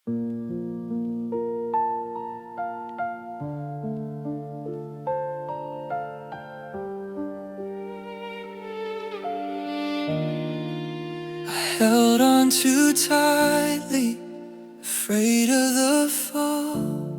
Held on too tightly, afraid of the fall,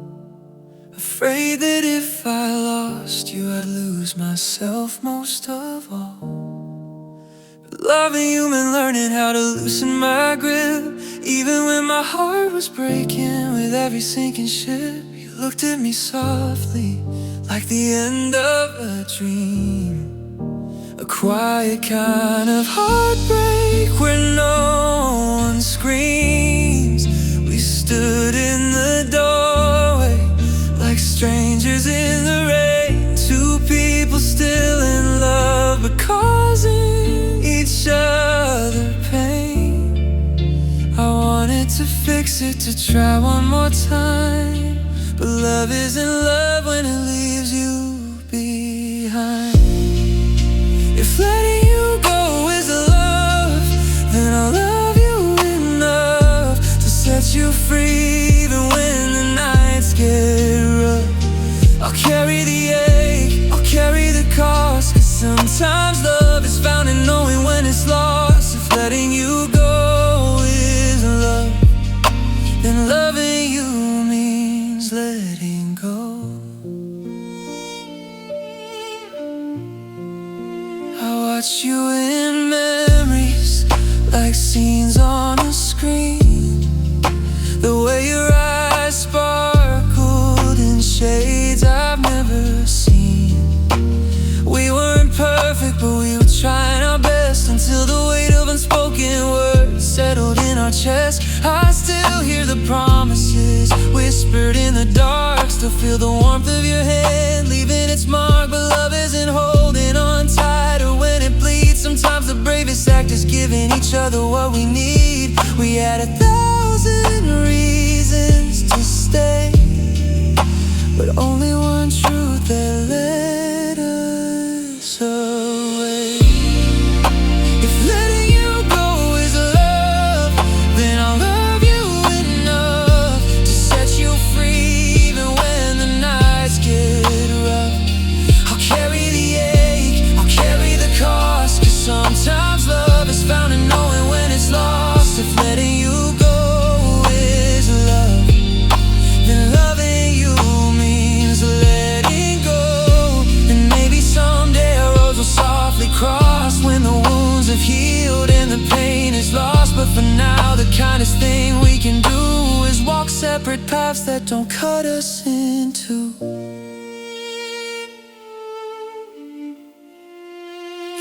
afraid that if I lost you I'd lose myself most of all. But loving you meant learning how to loosen my grip, even when my heart was breaking with every sinking ship. You looked at me softly, like the end of a dream, a quiet kind of heartbreak where no one screams. We stood in the doorway like strangers in the rain, two people still in love but causing each other pain. I wanted to fix it, to try one more time, but love isn't love when it leaves you behind. If letting you go is love, then I'll love you enough to set you free, even when the nights get rough. I'll carry the ache, I'll carry the cost, 'cause sometimes love is found in knowing when it's lost. If letting you go is love, then loving you means letting go. I watch you in memories, like scenes on a screen. The way your eyes sparkled in shades I've never seen. We weren't perfect, but we were trying our best, until the weight of unspoken words settled in our chest. I still hear the promises whispered in the dark, still feel the warmth of your hand leaving its mark. But love isn't holding on tight or when it bleeds. Sometimes the bravest act is giving each other what we need. We had 1,000 reasons to stay, but only one truth that led us away. If letting you go is love, then I'll love you enough to set you free, even when the nights get rough. I'll carry the ache, I'll carry the cost, 'cause sometimes love is found in knowing when it's lost. If letting you go is love, then loving you means letting go. And maybe someday our roads will softly cross, when the wounds have healed and the pain is lost. But for now, the kindest thing we can do is walk separate paths that don't cut us in two.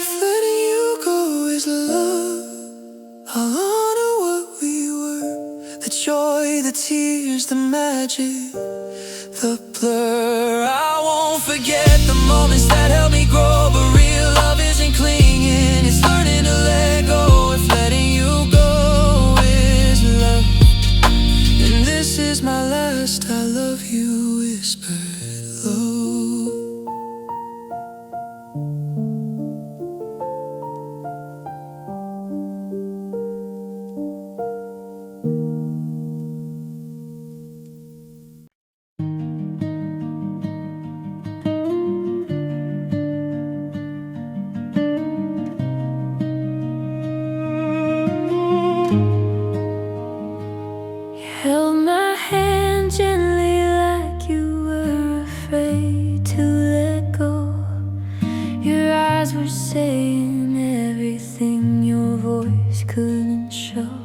If letting you go is love, I'll honor what we were, the joy, the tears, the magic, the blur. I won't forget the moments that helped me grow, but real love isn't clinging, it's learning to let go. If letting you go is love, then this is my last I love you whispered low. Held my hand gently like you were afraid to let go. Your eyes were saying everything your voice couldn't show.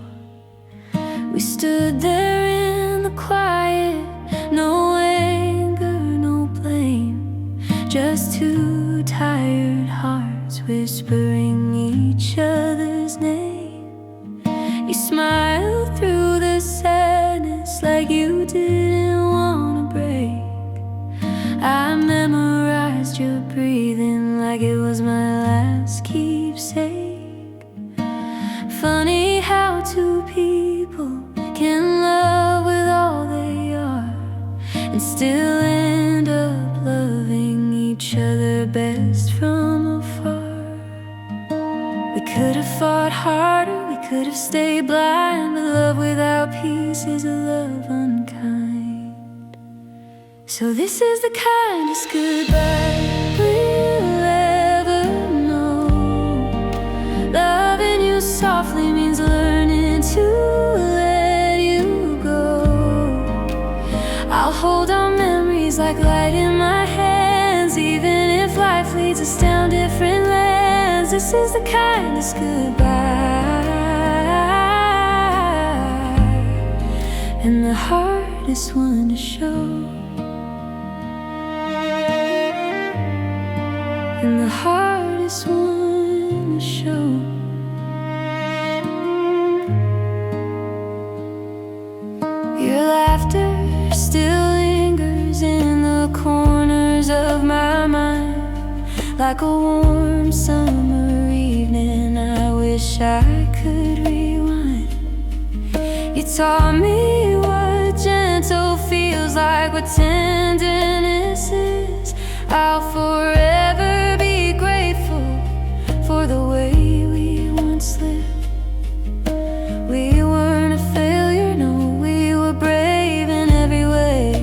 We stood there in the quiet, no anger, no blame, just two tired hearts whispering each other's name. You smiled through the sadness like you didn't want to break. I memorized your breathing like it was my last keepsake. Funny how two people can love with all they are and still end up loving each other best from afar. We could have fought harder, we could have stayed blind, but love without peace is a love unkind. So this is the kindest goodbye we'll ever know. Loving you softly means learning to let you go. I'll hold our memories like light in my hands, even if life leads us down different lands. This is the kindest goodbye, and the hardest one to show, and the hardest one to show. Your laughter still lingers in the corners of my mind, like a warm summer evening I wish I could rewind. You taught me what gentle feels like, what tenderness is. I'll forever be grateful for the way we once lived. We weren't a failure, no, we were brave in every way.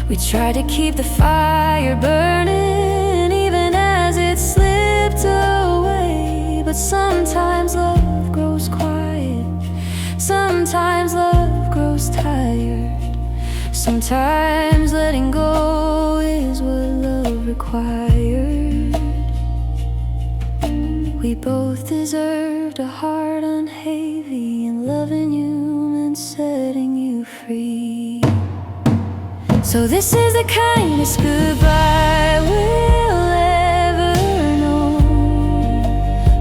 We tried to keep the fire burning even as it slipped away. But sometimes love grows quiet, sometimes love grows tired, sometimes letting go is what love required. We both deserved a heart unheavy, and loving you meant setting you free. So this is the kindest goodbye we'll ever know.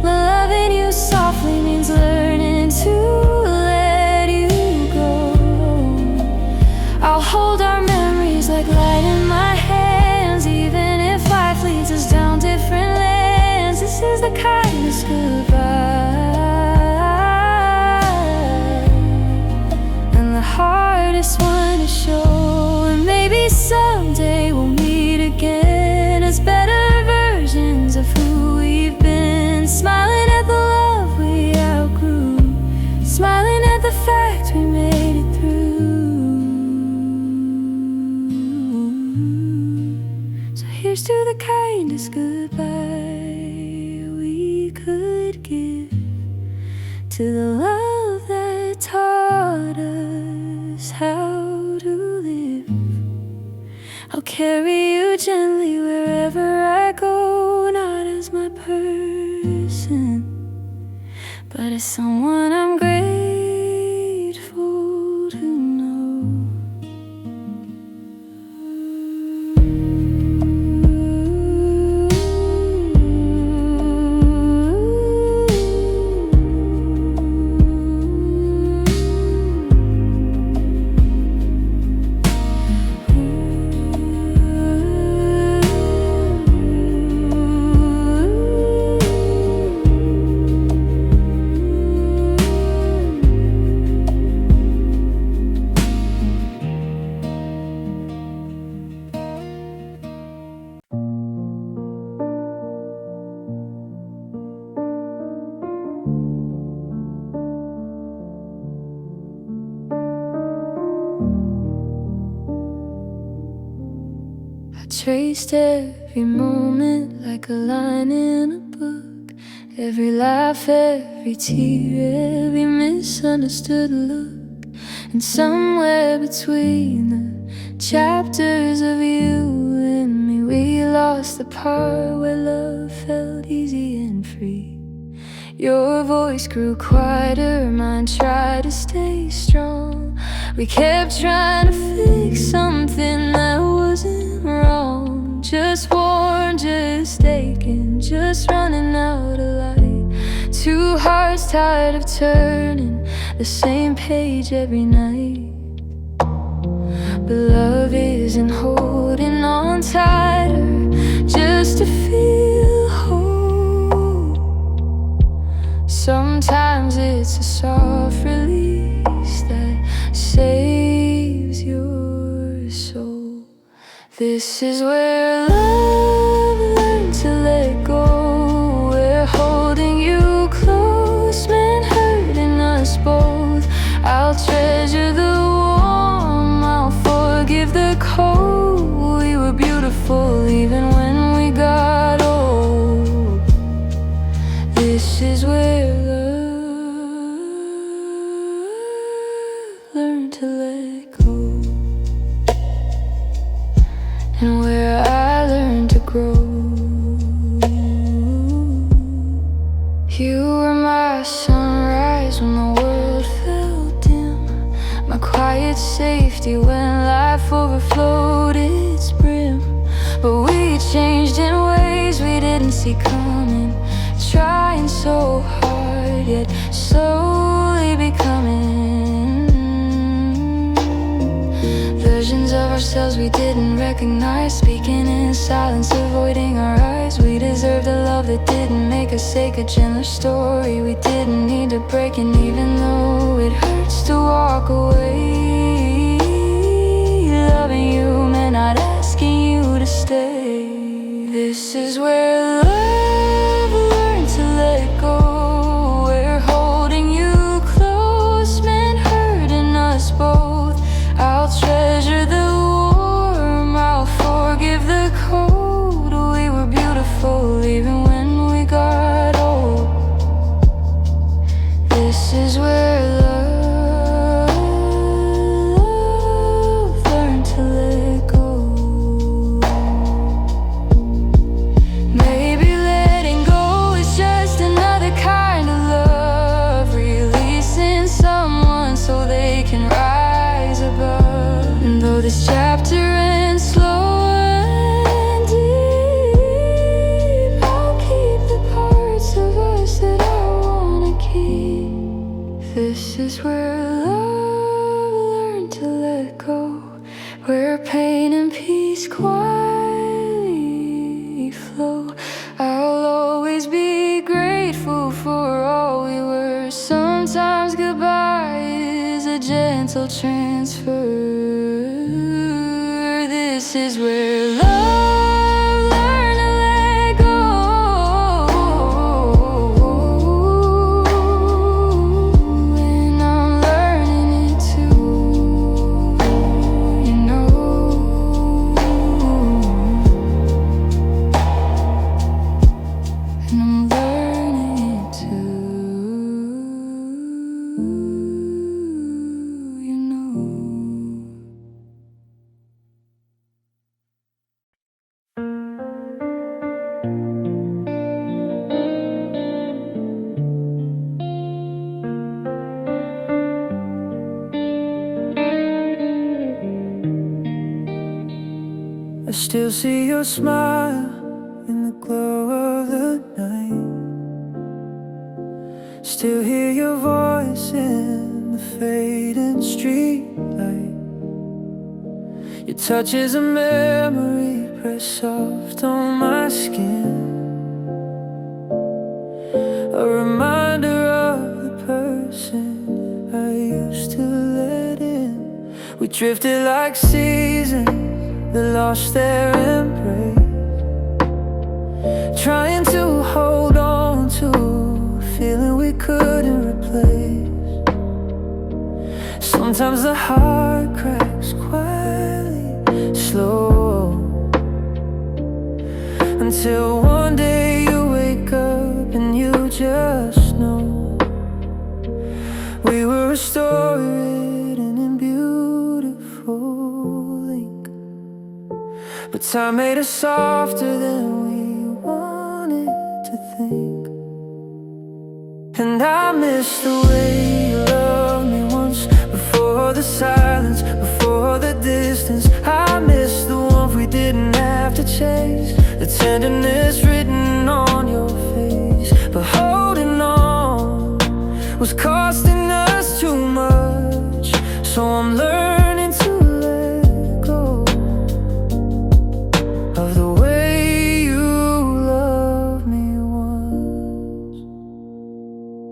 Loving you softly means learning to let you go. I'll hold our memories like light in my hands, even if life leads us down different lands. This is the kindest goodbye, and the hardest one to show. And maybe someday we'll meet again as better versions of who we've been, smiling at the love we outgrew, smiling at the fact we made it through. So here's to the kindest goodbye we could give, to the love that taught us how to live. I'll carry you gently wherever I go, not as my person, but as someone I'm grateful to know. Traced every moment like a line in a book, every laugh, every tear, every misunderstood look. And somewhere between the chapters of you and me, we lost the part where love felt easy and free. Your voice grew quieter, mine tried to stay strong. We kept trying to fix something that wasn't wrong. Just worn, just aching, just running out of light. Two hearts tired of turning the same page every night. But love isn't holding on tighter just to feel whole. Sometimes it's a soft release that saves your soul. This is where love learned to let go, where holding you close meant learned to let go, and where I learned to grow. You were my sunrise when the world felt dim, my quiet safety when life overflowed its brim. But we changed in ways we didn't see coming, trying so hard yet slowly becoming versions of ourselves we didn't recognize, speaking in silence, avoiding our eyes. We deserved a love that didn't make us take a gentler story. We didn't need to break, and even though it hurts to walk away, loving you meant not asking you to stay. This is where love learned to let go, where holding you close meant hurting us both. I'll treasure the warm, I'll forgive the cold. We were beautiful even when we got old. This is where love learned to let go. Maybe letting go is just another kind of love, releasing someone so they can rise above. And though this chapter ends slow and deep, I'll keep the parts of us that I wanna keep. This is where love learned to let go, where pain and peace quietly flow. I'll always be grateful for all we were. Sometimes goodbye is a gentle transfer. This is where love learned to let go, and I'm learning it too, you know. And I'm learning it too, you know. I still see your smile in the glow of the night, still hear your voice in the fading street light. Your touch is a memory pressed soft on my skin, a reminder of the person I used to let in. We drifted like seasons that lost their embrace, trying to hold on to a feeling we couldn't replace. Sometimes the heart cracks quietly, slow, until one day you wake up and you just know we were a story written in beautiful ink. But time made us softer than we wanted to think. And I miss the way you loved me once, before the silence, before the distance. I miss the warmth we didn't have to chase, the tenderness written on your face. But holding on was costing us too much, so I'm learning to let go of the way you loved me once.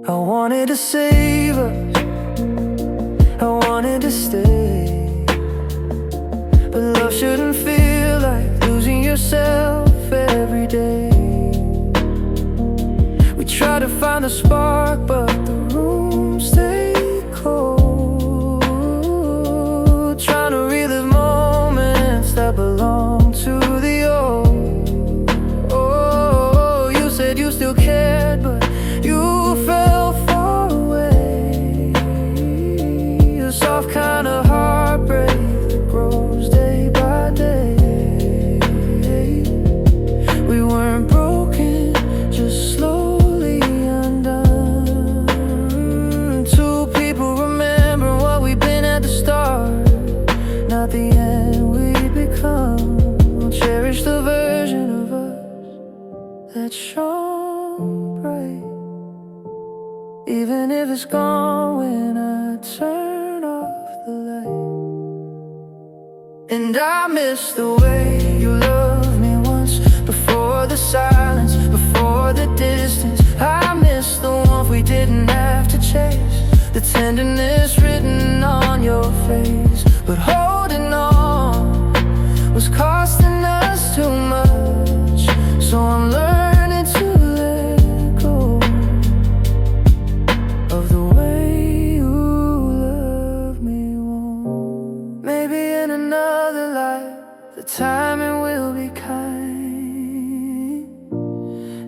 I wanted to save us, I wanted to stay, but love shouldn't feel like losing yourself every day. We try to find a spark, but the room stayed cold, trying to relive moments that belong to the old. Oh, you said you still cared, but you fell far away. A soft kind of And I miss the way you loved me once, before the silence, before the distance. I miss the warmth we didn't have to chase, the tenderness written on your face. But holding on was costing us too much, so I'm learning to let go of the way you love me once. Maybe in another life the timing will be kind,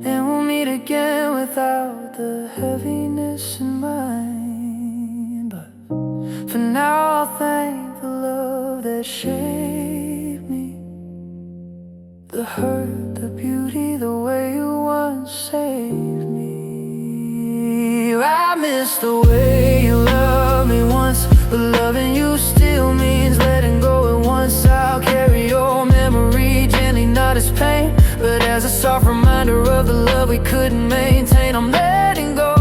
and we'll meet again without the heaviness in mind. But for now I'll thank the love that shaped me, the hurt, the beauty, the way you once saved me. I miss the way you loved me once, but loving you still means letting go at once. I'll carry your memory gently, not as pain, but as a soft reminder of the love we couldn't maintain. I'm letting go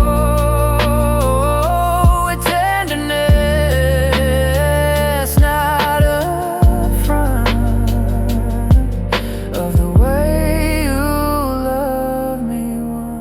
with tenderness, not upfront, of the way you love me once.